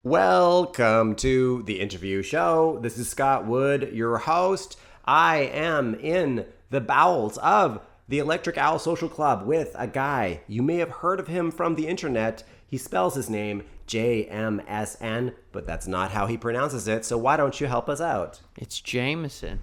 Welcome to the interview show. This is Scott Wood, your host. I am in the bowels of the Electric Owl Social Club with a guy. You may have heard of him from the internet. He spells his name JMSN, but that's not how he pronounces it. So why don't you help us out? It's Jameson.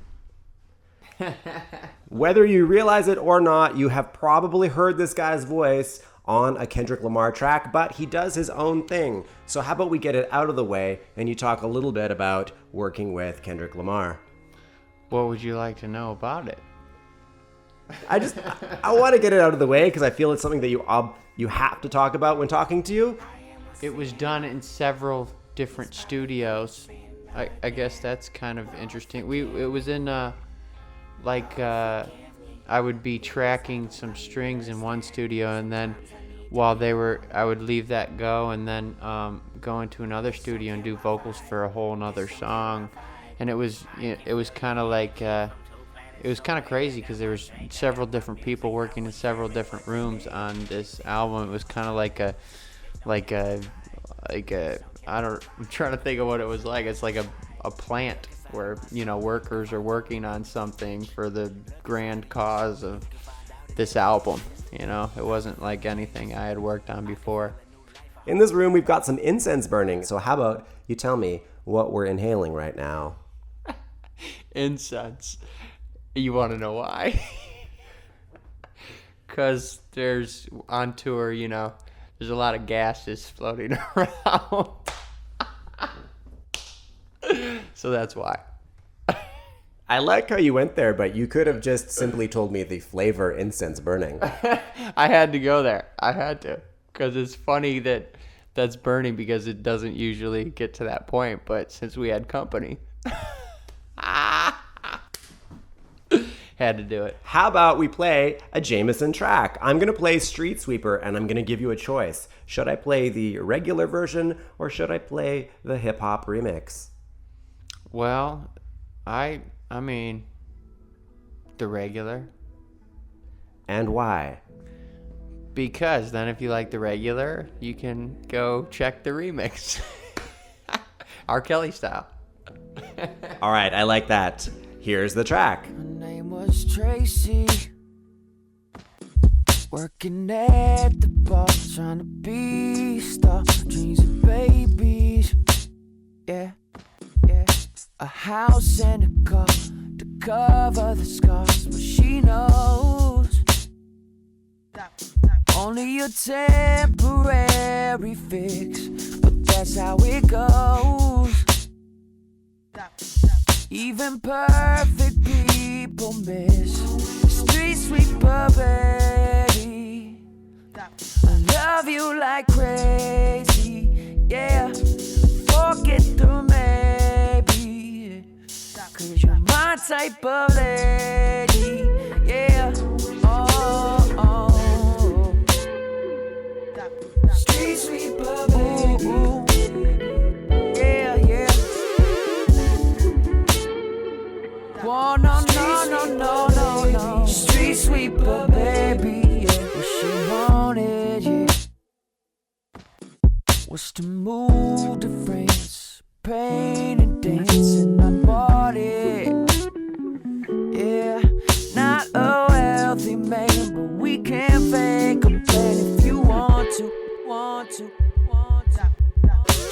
Whether you realize it or not, you have probably heard this guy's voice on a Kendrick Lamar track, but he does his own thing. So how about we get it out of the way and you talk a little bit about working with Kendrick Lamar. What would you like to know about it? I want to get it out of the way because I feel it's something that you have to talk about when talking to you. It was done in several different studios. I guess that's kind of interesting. It was in I would be tracking some strings in one studio, and then while I would leave that go and then go into another studio and do vocals for a whole nother song. And it was kind of like it was kind of crazy because there was several different people working in several different rooms on this album. It was kind of I'm trying to think of what it was like. It's like a plant where, workers are working on something for the grand cause of this album. It wasn't like anything I had worked on before. In this room, we've got some incense burning. So how about you tell me what we're inhaling right now? Incense. You want to know why? Because there's, on tour, there's a lot of gases floating around. So that's why. I like how you went there, but you could have just simply told me the flavor incense burning. I had to go there. I had to. Because it's funny that's burning because it doesn't usually get to that point. But since we had company, had to do it. How about we play a Jameson track? I'm going to play Street Sweeper, and I'm going to give you a choice. Should I play the regular version, or should I play the hip-hop remix? Well, I mean, the regular. And why? Because then if you like the regular, you can go check the remix. R. Kelly style. All right, I like that. Here's the track. My name was Tracy, working at the bar, trying to be star, dreams of babies, yeah. A house and a car to cover the scars, but she knows only a temporary fix, but that's how it goes. Even perfect people miss Street Sweeper, baby. I love you like crazy, yeah. Forget the maybe, 'cause you're my type of lady, yeah. Oh. Street Sweeper, baby. Yeah. Oh, no. Street Sweeper, baby, yeah. What she wanted, yeah, was to move to France, paint and dance, and I bought it, yeah. Not a wealthy man, but we can fake a plan if you want to.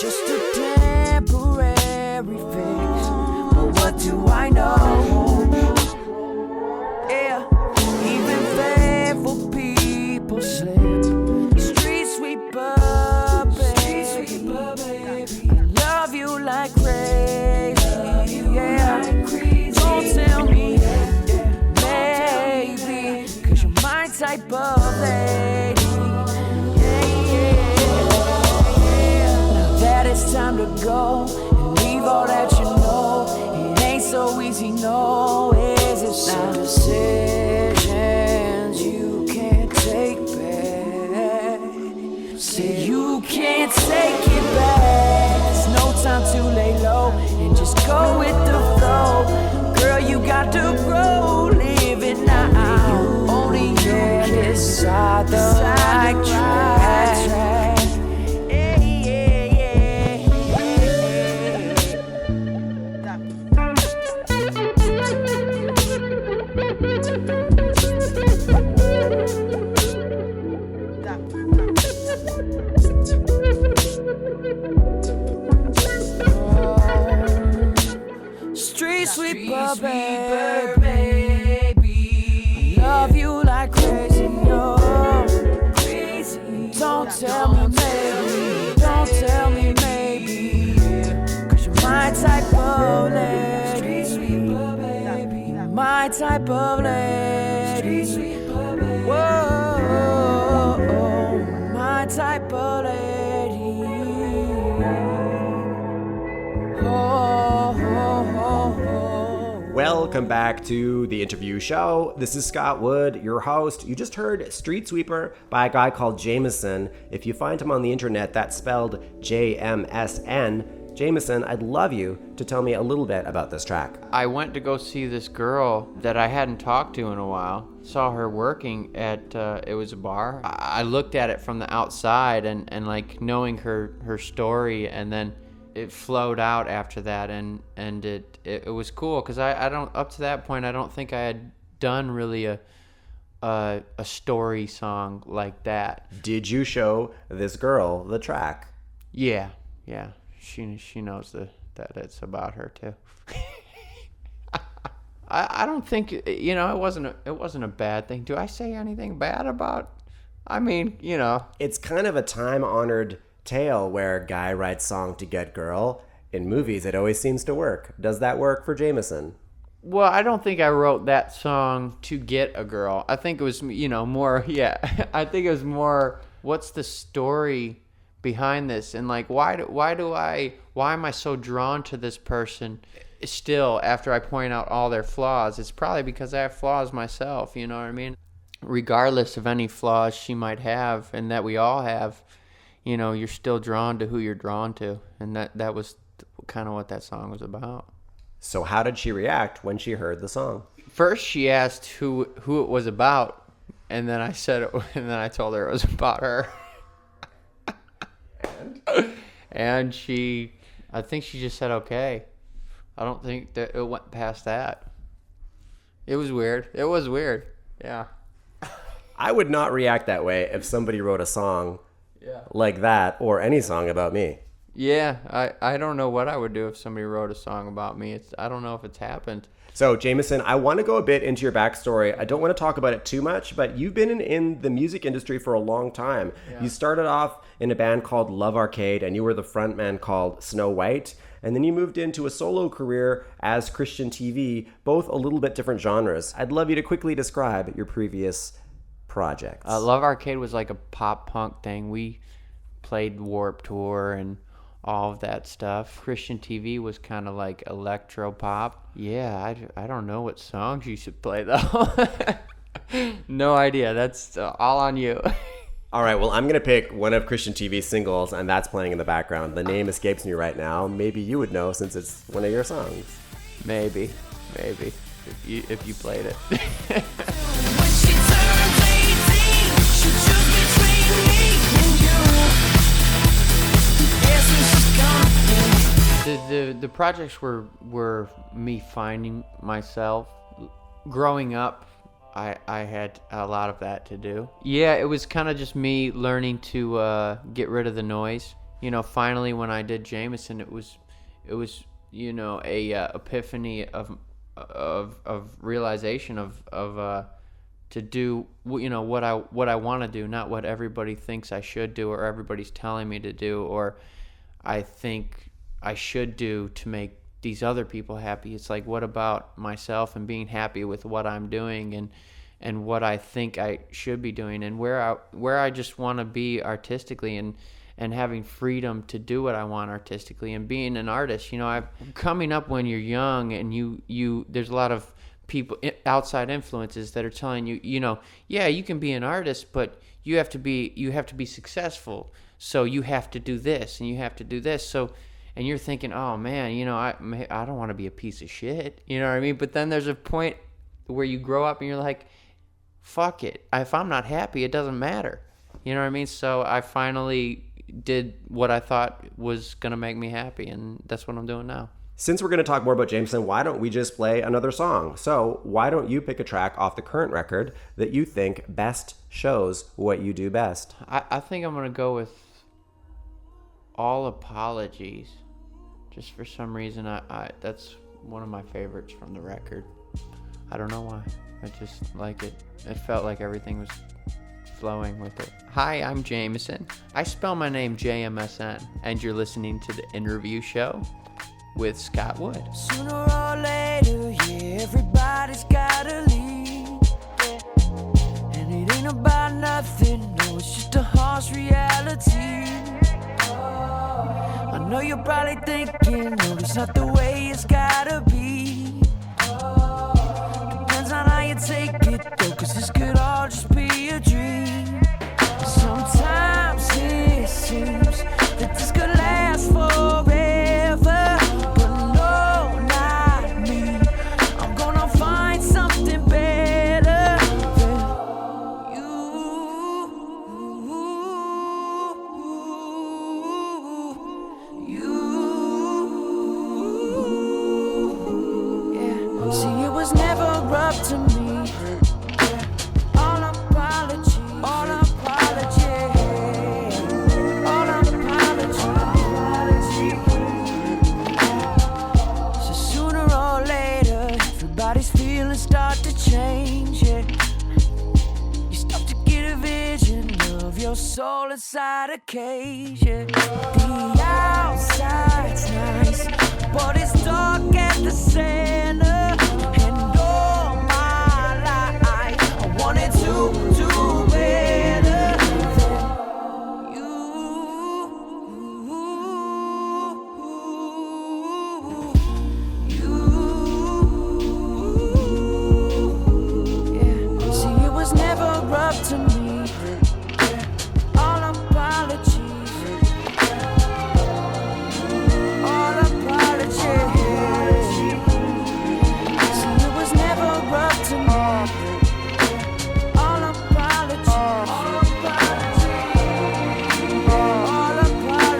Just a temporary fix, but what do I know? Yeah, even faithful people slip. Street sweeper, baby. I love you like crazy, yeah. Don't tell me, maybe, 'cause you're my type of lady. It's time to go and leave all that you know. It ain't so easy, no, is it? Some decisions you can't take back. Say you can't take it back. There's no time to lay low and just go with the flow. Girl, you got to grow, live it now. Only you decide the right track. Street sweeper, baby. I love you like crazy, oh. Don't tell me maybe, don't tell me maybe, 'cause you're my type of lady, my type of lady, whoa, my type of lady, oh, oh, oh, oh. Welcome back to the interview show. This is Scott Wood, your host. You just heard Street Sweeper by a guy called Jameson. If you find him on the internet, that's spelled JMSN. Jameson, I'd love you to tell me a little bit about this track. I went to go see this girl that I hadn't talked to in a while. Saw her working at, it was a bar. I looked at it from the outside and like knowing her story, and then it flowed out after that, and it was cool because I don't, up to that point, I don't think I had done really a story song like that. Did you show this girl the track? Yeah. She knows that it's about her too. I don't think, it wasn't a bad thing. Do I say anything bad about? I mean, It's kind of a time-honored tale where a guy writes song to get girl. In movies, it always seems to work. Does that work for Jameson? Well, I don't think I wrote that song to get a girl. I think it was, more, yeah. I think it was more, what's the story behind this? And like, why am I so drawn to this person still after I point out all their flaws? It's probably because I have flaws myself, you know what I mean? Regardless of any flaws she might have, and that we all have, you're still drawn to who you're drawn to. And that was kind of what that song was about. So how did she react when she heard the song? First, she asked who it was about, and then I said it, and then I told her it was about her. And I think she just said okay. I don't think that it went past that. It was weird. Yeah. I would not react that way if somebody wrote a song like that, or any song about me. Yeah, I don't know what I would do if somebody wrote a song about me. I don't know if it's happened. So, Jameson, I want to go a bit into your backstory. I don't want to talk about it too much, but you've been in the music industry for a long time. Yeah. You started off in a band called Love Arcade, and you were the frontman called Snow White. And then you moved into a solo career as Christian TV, both a little bit different genres. I'd love you to quickly describe your previous projects. Love Arcade was like a pop punk thing. We played Warped Tour and all of that stuff. Christian TV was kind of like electro pop. Yeah, I don't know what songs you should play though. No idea. That's all on you. All right, well, I'm going to pick one of Christian TV's singles, and that's playing in the background. The name escapes me right now. Maybe you would know since it's one of your songs. Maybe. If you played it. When she turns 18, she choose between me and you. Guess who she's gonna be? The projects were me finding myself. Growing up, I had a lot of that to do. Yeah, it was kind of just me learning to get rid of the noise. Finally when I did Jameson, it was a epiphany of realization of to do what I want to do, not what everybody thinks I should do or everybody's telling me to do or I think I should do to make these other people happy. It's like, what about myself and being happy with what I'm doing and what I think I should be doing and where I just want to be artistically and having freedom to do what I want artistically and being an artist. Coming up when you're young and you there's a lot of people, outside influences that are telling you, yeah, you can be an artist, but you have to be successful. So you have to do this and you have to do this. So, and you're thinking, oh man, I don't want to be a piece of shit. You know what I mean? But then there's a point where you grow up and you're like, fuck it. If I'm not happy, it doesn't matter. You know what I mean? So I finally did what I thought was going to make me happy, and that's what I'm doing now. Since we're going to talk more about Jameson, why don't we just play another song? So why don't you pick a track off the current record that you think best shows what you do best? I think I'm going to go with All Apologies. Just for some reason, I that's one of my favorites from the record. I don't know why. I just like it. It felt like everything was flowing with it. Hi, I'm Jameson. I spell my name JMSN, and you're listening to the interview show with Scott Wood. Sooner or later, yeah, everybody's gotta leave. And it ain't about nothing, no, it's just a harsh reality. I know you're probably thinking, no, it's not the way it's gotta be. Depends on how you take it, though, cause this could all just be a dream. Sometimes it seems that this could last forever, but no, not me. I'm gonna find something better than you. Yeah. See, it was never up to me. All apology, all apology, all apology. So sooner or later, everybody's feelings start to change, yeah. You start to get a vision of your soul inside a cage, yeah. The outside's nice, but it's dark at the center. And all my life, I wanted to do better than you. Yeah. See, it was never up to me. All apologies. All apologies. See, it was never up to me. All apologies. All apologies.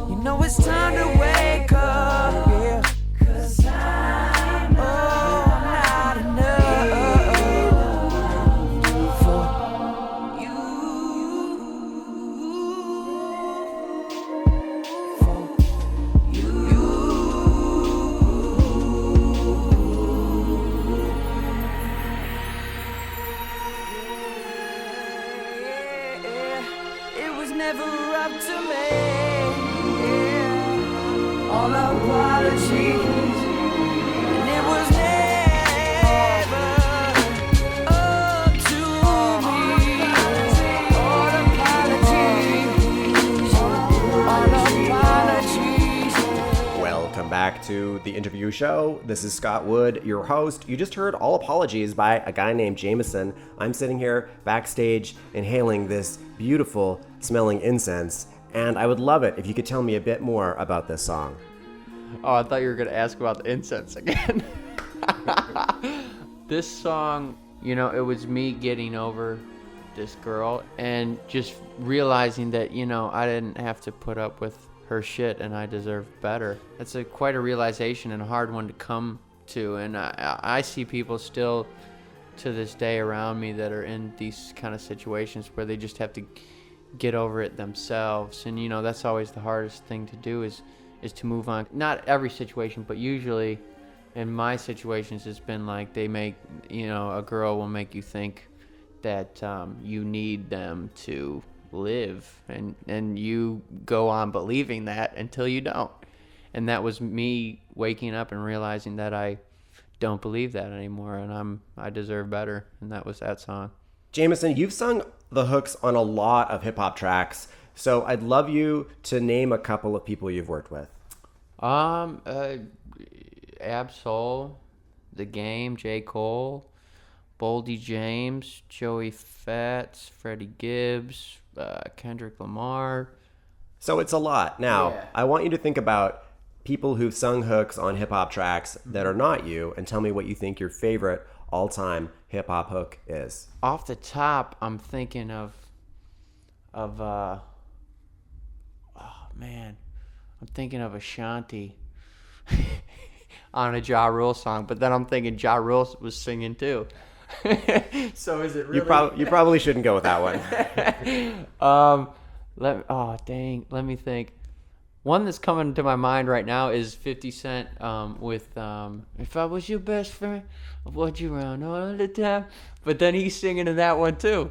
You know it's time to wake up, yeah. 'Cause I'm not enough for you. It was never up to me. Yeah. All apologies. And it was never up to me. All apologies. All apologies. Welcome back to the interview show. This is Scott Wood, your host. You just heard All Apologies by a guy named Jameson. I'm sitting here backstage inhaling this beautiful smelling incense, and I would love it if you could tell me a bit more about this song. Oh, I thought you were going to ask about the incense again. This song, you know, it was me getting over this girl and just realizing that, you know, I didn't have to put up with her shit and I deserve better. That's quite a realization and a hard one to come to. And I see people still to this day around me that are in these kind of situations where they just have to get over it themselves. And, you know, that's always the hardest thing to do is to move on. Not every situation, but usually in my situations, it's been like they make, you know, a girl will make you think that you need them to live, and you go on believing that until you don't. And that was me waking up and realizing that I don't believe that anymore, and I deserve better. And that was that song. Jameson, you've sung the hooks on a lot of hip-hop tracks, so I'd love you to name a couple of people you've worked with. Ab-Soul, The Game, J. Cole, Boldy James, Joey Fats, Freddie Gibbs, Kendrick Lamar. So it's a lot. Now, Yeah. I want you to think about people who've sung hooks on hip-hop tracks that are not you, and tell me what you think your favorite all-time hip-hop hook is. Off the top, I'm thinking of I'm thinking of Ashanti on a Ja Rule song, but then I'm thinking Ja Rule was singing too. So is it really? You probably shouldn't go with that one. Let me think. One that's coming to my mind right now is 50 Cent with "If I Was Your Best Friend, I'd want you around all the time." But then he's singing in that one too.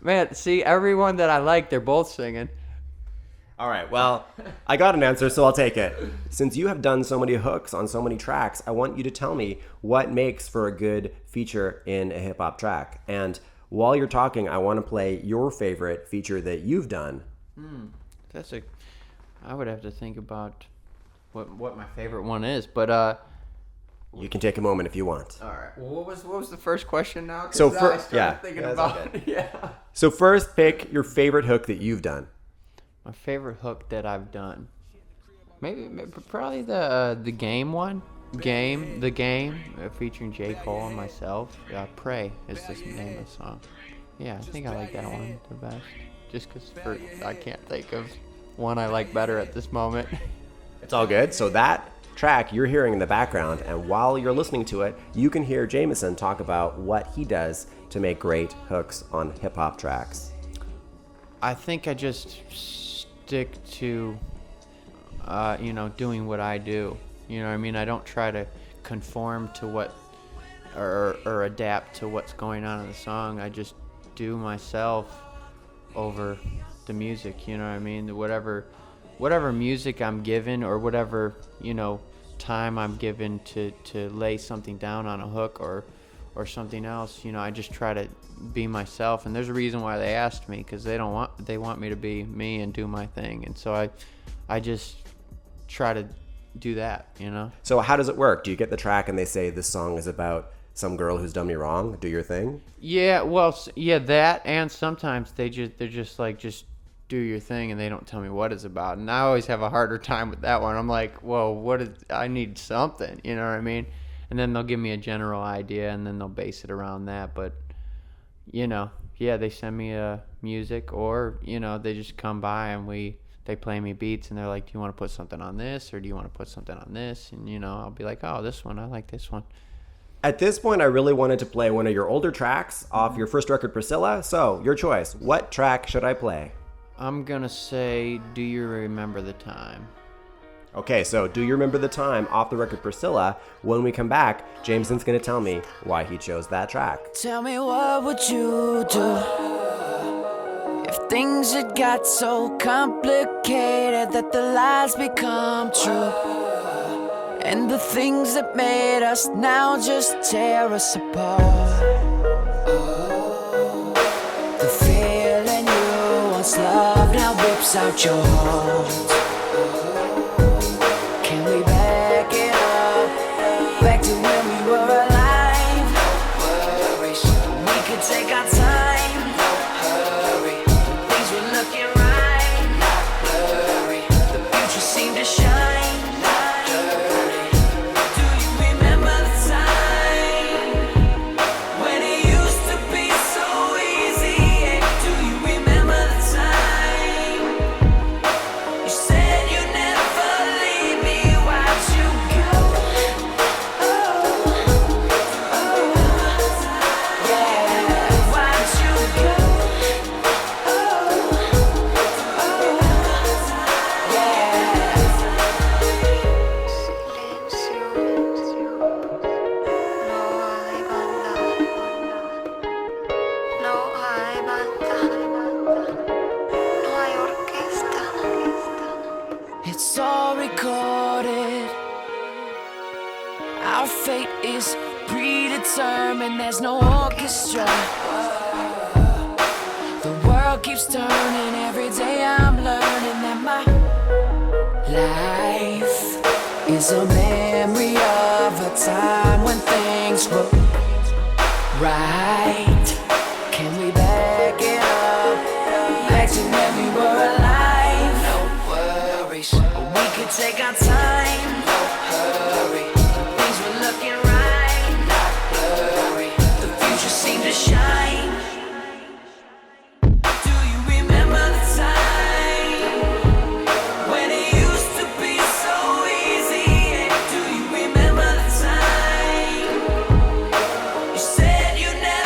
Man, see, everyone that I like, they're both singing. All right, well, I got an answer, so I'll take it. Since you have done so many hooks on so many tracks, I want you to tell me what makes for a good feature in a hip-hop track. And while you're talking, I want to play your favorite feature that you've done. I would have to think about what my favorite one is, but you can take a moment if you want. All right. Well, what was the first question now? So So first, pick your favorite hook that you've done. My favorite hook that I've done, maybe probably the game one, the game featuring J. Cole and myself. Pray is the name of the song. Yeah, I think I like that one the best, just because I can't think of one I like better at this moment. It's all good. So that track you're hearing in the background, and while you're listening to it, you can hear Jameson talk about what he does to make great hooks on hip hop tracks. I think I just stick to, doing what I do. You know what I mean? I don't try to conform to what, or adapt to what's going on in the song. I just do myself over the music, you know what I mean? Whatever music I'm given, or whatever, time I'm given to lay something down on a hook or something else, I just try to be myself. And there's a reason why they asked me, because they want me to be me and do my thing. And so I just try to do that, So how does it work? Do you get the track and they say this song is about some girl who's done me wrong? Do your thing? Yeah, well, yeah, that, and sometimes they're just like, just do your thing, and they don't tell me what it's about. And I always have a harder time with that one. I'm like, well, I need something, you know what I mean? And then they'll give me a general idea, and then they'll base it around that. But, they send me music, or, they just come by and they play me beats, and they're like, do you want to put something on this, or do you want to put something on this? And, I'll be like, oh, this one, I like this one. At this point, I really wanted to play one of your older tracks off your first record, Priscilla. So, your choice. What track should I play? I'm going to say, Do You Remember the Time? Okay, so Do You Remember the Time off the record, Priscilla. When we come back, Jameson's going to tell me why he chose that track. Tell me, what would you do if things had got so complicated that the lies become true? And the things that made us now just tear us apart. The feeling you once loved now rips out your heart. Can we back it up, back to when we were alive? No worries, we could take our time. No hurry, things were looking right. Not blurry, the future seemed to shine. It's all recorded. Our fate is predetermined. There's no orchestra. The world keeps turning. Every day I'm learning that my life is a memory of a time when things were right. Can we back it up, back to when we were alive? No worries, we could take our time. No hurry, things were looking right. Not blurry, the future seemed to shine. Do you remember the time when it used to be so easy? Do you remember the time you said you never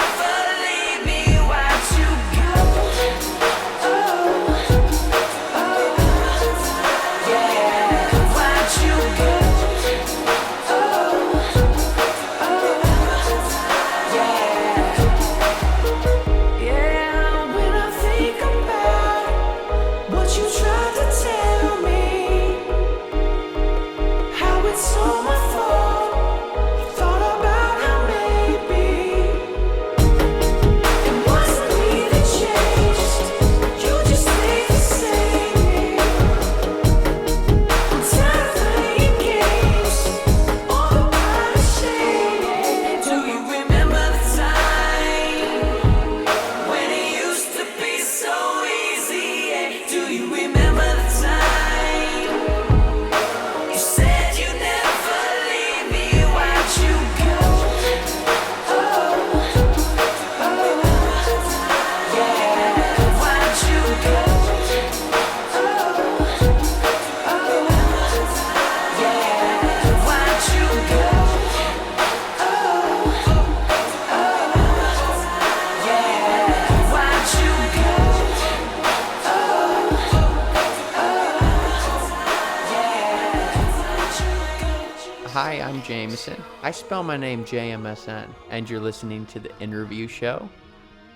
Hi, I'm Jameson. I spell my name JMSN, and you're listening to the interview show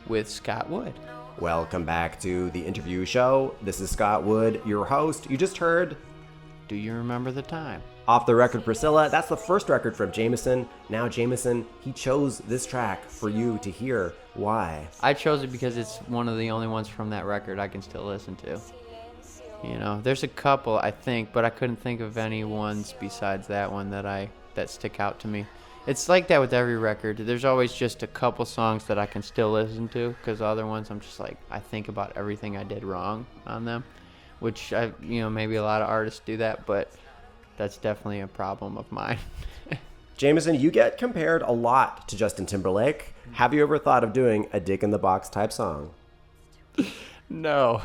with Scott Wood. Welcome back to the interview show. This is Scott Wood, your host. You just heard Do You Remember the Time? Off the Record Priscilla. That's the first record from Jameson. Now Jameson, he chose this track for you to hear. Why? I chose it because it's one of the only ones from that record I can still listen to. You know, there's a couple, I think, but I couldn't think of any ones besides that one that stick out to me. It's like that with every record. There's always just a couple songs that I can still listen to, because other ones I'm just like, I think about everything I did wrong on them, which maybe a lot of artists do that, but that's definitely a problem of mine. Jameson, you get compared a lot to Justin Timberlake. Have you ever thought of doing a Dick in the Box type song? No,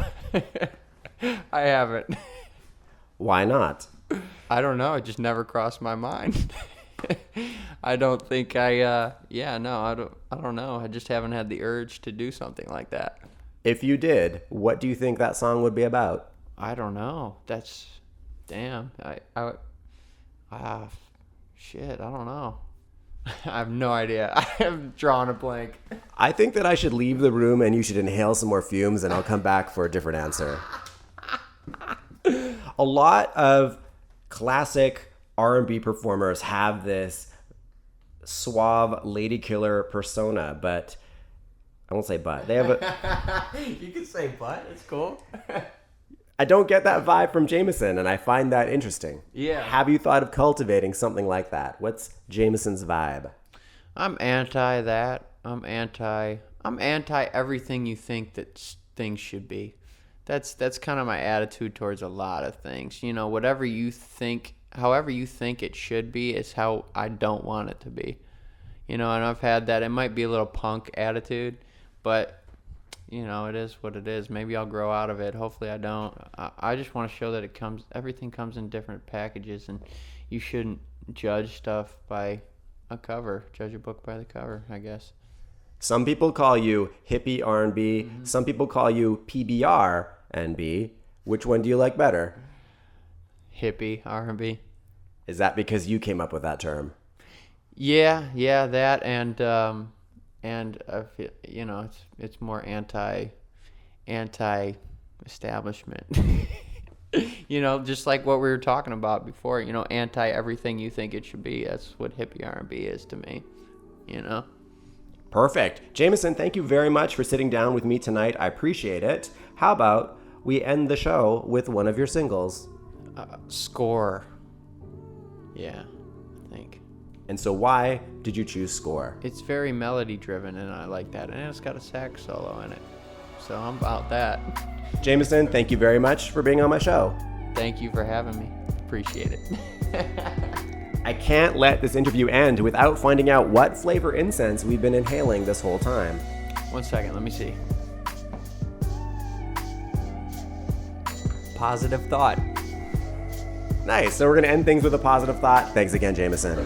I haven't. Why not? I don't know. It just never crossed my mind. I don't think I don't know. I just haven't had the urge to do something like that. If you did, what do you think that song would be about? I don't know. That's, damn. Shit, I don't know. I have no idea. I have drawn a blank. I think that I should leave the room and you should inhale some more fumes and I'll come back for a different answer. A lot of classic R&B performers have this suave lady killer persona, but I won't say but. They have a You can say but. It's cool. I don't get that vibe from Jameson, and I find that interesting. Yeah. Have you thought of cultivating something like that? What's Jameson's vibe? I'm anti that. I'm anti everything you think that things should be. That's kind of my attitude towards a lot of things. You know, however you think it should be is how I don't want it to be. You know, and I've had that. It might be a little punk attitude, but you know, it is what it is. Maybe I'll grow out of it. Hopefully I don't. I just want to show that everything comes in different packages, and you shouldn't judge stuff by a cover. Judge a book by the cover, I guess. Some people call you Hippy R&B. Mm-hmm. Some people call you PBR&B. Which one do you like better? Hippy R&B. Is that because you came up with that term? Yeah, that and I feel, you know, it's more anti-establishment. You know, just like what we were talking about before. You know, anti everything you think it should be. That's what Hippy R&B is to me. You know. Perfect. Jameson, thank you very much for sitting down with me tonight. I appreciate it. How about we end the show with one of your singles? Score. Yeah, I think. And so why did you choose Score? It's very melody driven, and I like that. And it's got a sax solo in it. So I'm about that. Jameson, thank you very much for being on my show. Thank you for having me. Appreciate it. I can't let this interview end without finding out what flavor incense we've been inhaling this whole time. 1 second, let me see. Positive thought. Nice. So we're going to end things with a positive thought. Thanks again, Jameson.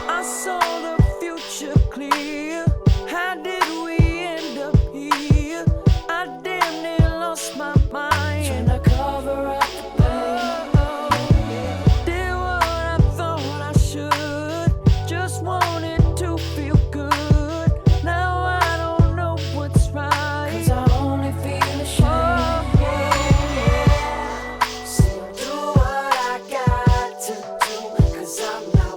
I saw the future clear. How did we end up here? I damn near lost my mind. Trying to cover up the pain. Did what I thought I should. Just wanted to feel good. Now I don't know what's right. 'Cause I only feel ashamed. See, I'll do what I got to do. 'Cause I'm not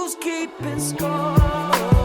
who's keeping score?